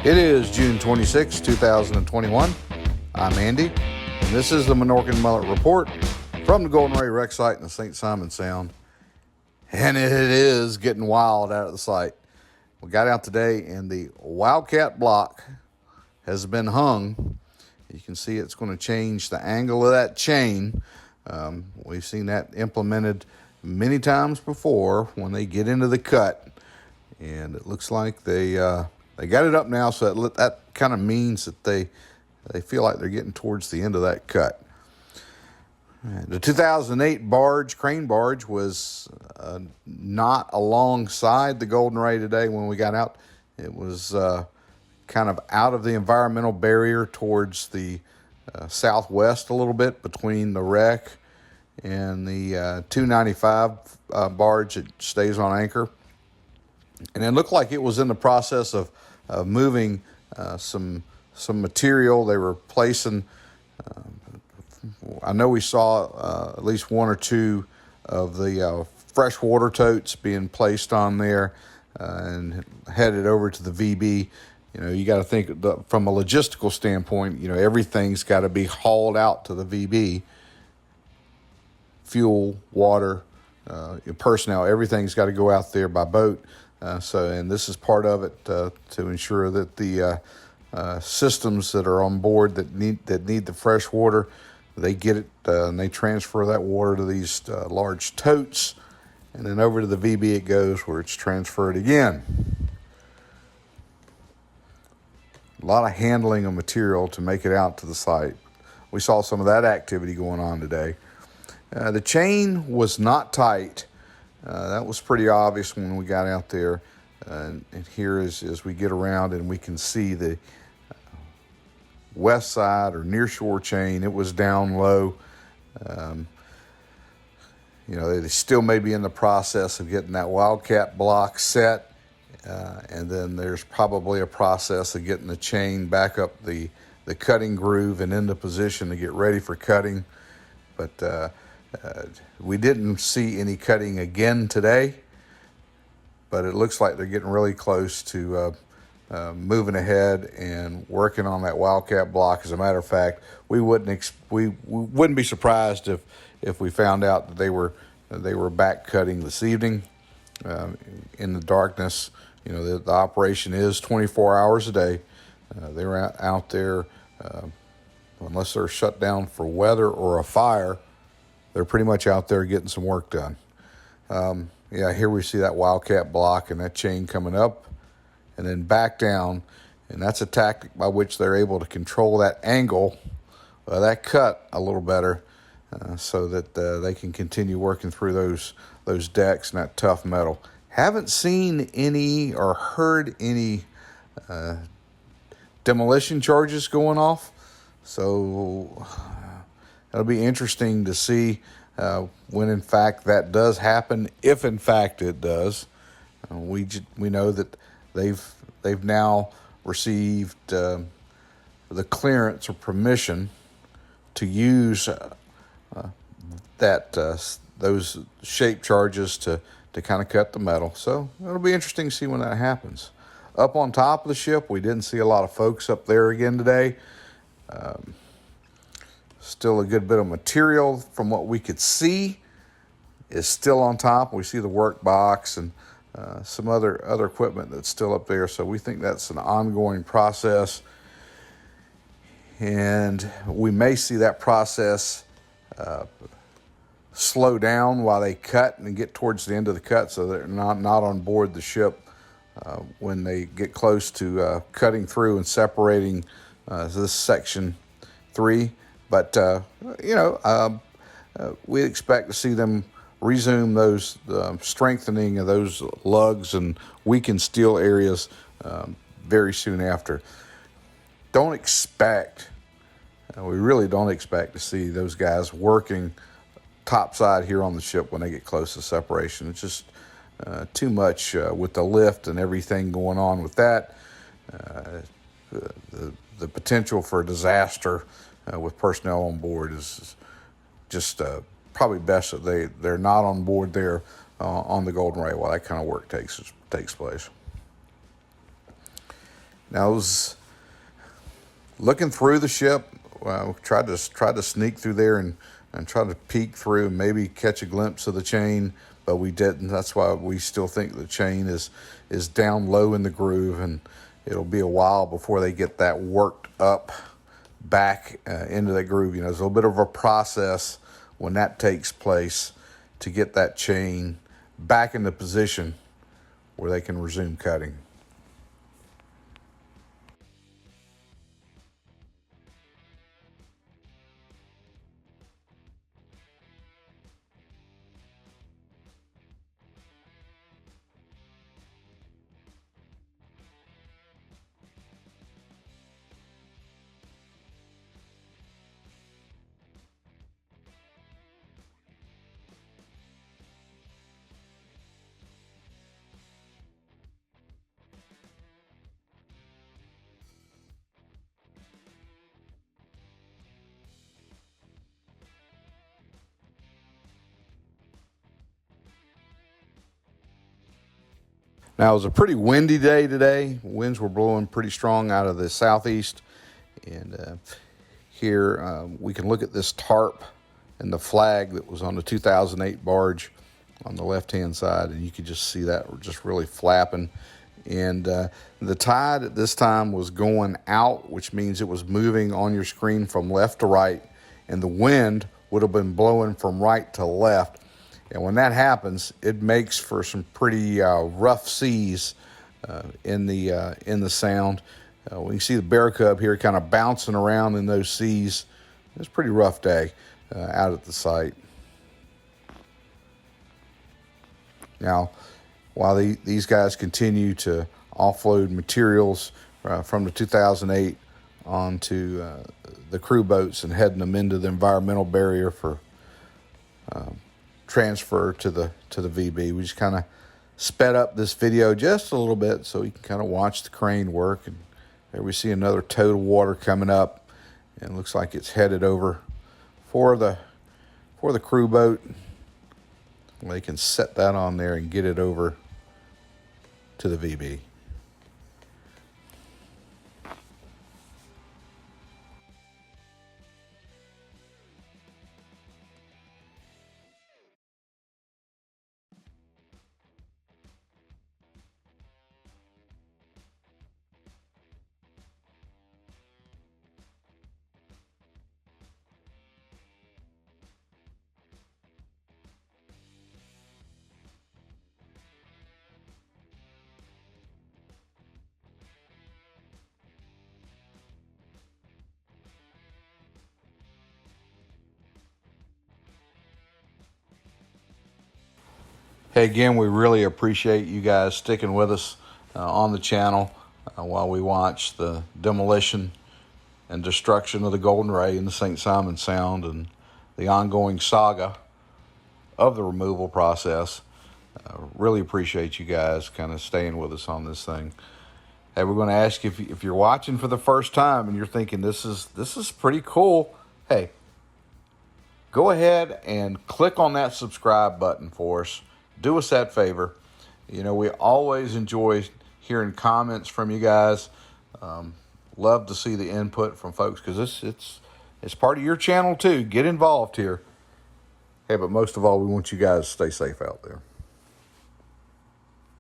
It is June 26, 2021. I'm Andy, and this is the Minorcan Mullet Report from the Golden Ray Rec site in the St. Simons Sound. And it is getting wild out at the site. We got out today, and the Wildcat block has been hung. You can see it's going to change the angle of that chain. We've seen that implemented many times before when they get into the cut. And it looks like they got it up now, so that kind of means that they feel like they're getting towards the end of that cut. The 2008 crane barge, was not alongside the Golden Ray today when we got out. It was kind of out of the environmental barrier towards the southwest a little bit between the wreck and the 295 barge that stays on anchor. And it looked like it was in the process of moving some material. They were placing, I know we saw at least one or two of the freshwater totes being placed on there and headed over to the VB. You know, you got to think from a logistical standpoint, everything's got to be hauled out to the VB. Fuel, water, personnel, everything's got to go out there by boat. And this is part of it to ensure that the systems that are on board that need the fresh water, they get it and they transfer that water to these large totes, and then over to the VB it goes, where it's transferred again. A lot of handling of material to make it out to the site. We saw some of that activity going on today. The chain was not tight. That was pretty obvious when we got out there. And here as we get around and we can see the west side or near shore chain, it was down low. They still may be in the process of getting that Wildcat block set. And then there's probably a process of getting the chain back up the cutting groove and into position to get ready for cutting. But we didn't see any cutting again today, but it looks like they're getting really close to moving ahead and working on that Wildcat block. As a matter of fact, we wouldn't be surprised if we found out that they were back cutting this evening in the darkness. The operation is 24 hours a day. They're out there unless they're shut down for weather or a fire. They're pretty much out there getting some work done. Here we see that Wildcat block and that chain coming up and then back down. And that's a tactic by which they're able to control that angle, that cut a little better so that they can continue working through those decks and that tough metal. Haven't seen any or heard any demolition charges going off. So it'll be interesting to see when, in fact, that does happen. If, in fact, it does, we know that they've now received the clearance or permission to use those shape charges to kind of cut the metal. So it'll be interesting to see when that happens. Up on top of the ship, we didn't see a lot of folks up there again today. Still a good bit of material from what we could see is still on top. We see the work box and some other equipment that's still up there. So we think that's an ongoing process. And we may see that process slow down while they cut and get towards the end of the cut, so they're not on board the ship when they get close to cutting through and separating this section 3. But, we expect to see them resume those strengthening of those lugs and weakened steel areas very soon after. We really don't expect to see those guys working topside here on the ship when they get close to separation. It's just too much with the lift and everything going on with that. The potential for disaster with personnel on board is just probably best that they're not on board there on the Golden Ray while that kind of work takes place. Now I was looking through the ship. Tried to sneak through there and try to peek through and maybe catch a glimpse of the chain, but we didn't. That's why we still think the chain is down low in the groove, and it'll be a while before they get that worked up back into that groove. You know, there's a little bit of a process when that takes place to get that chain back into position where they can resume cutting. Now, it was a pretty windy day today. Winds were blowing pretty strong out of the southeast. And here we can look at this tarp and the flag that was on the 2008 barge on the left-hand side. And you could just see that just really flapping. And the tide at this time was going out, which means it was moving on your screen from left to right. And the wind would have been blowing from right to left. And when that happens, it makes for some pretty rough seas in the Sound. We can see the bear cub here kind of bouncing around in those seas. It's a pretty rough day out at the site. Now, while these guys continue to offload materials from the 2008 onto the crew boats and heading them into the environmental barrier for transfer to the VB. We just kind of sped up this video just a little bit so you can kind of watch the crane work. And there we see another tote of water coming up, and it looks like it's headed over for the crew boat. They can set that on there and get it over to the VB. Hey, again, we really appreciate you guys sticking with us on the channel while we watch the demolition and destruction of the Golden Ray in the St. Simons Sound and the ongoing saga of the removal process. Really appreciate you guys kind of staying with us on this thing. Hey, we're going to ask you if you're watching for the first time and you're thinking this is pretty cool. Hey, go ahead and click on that subscribe button for us. Do us that favor. You know, we always enjoy hearing comments from you guys. Love to see the input from folks because it's part of your channel too. Get involved here. Hey, but most of all, we want you guys to stay safe out there.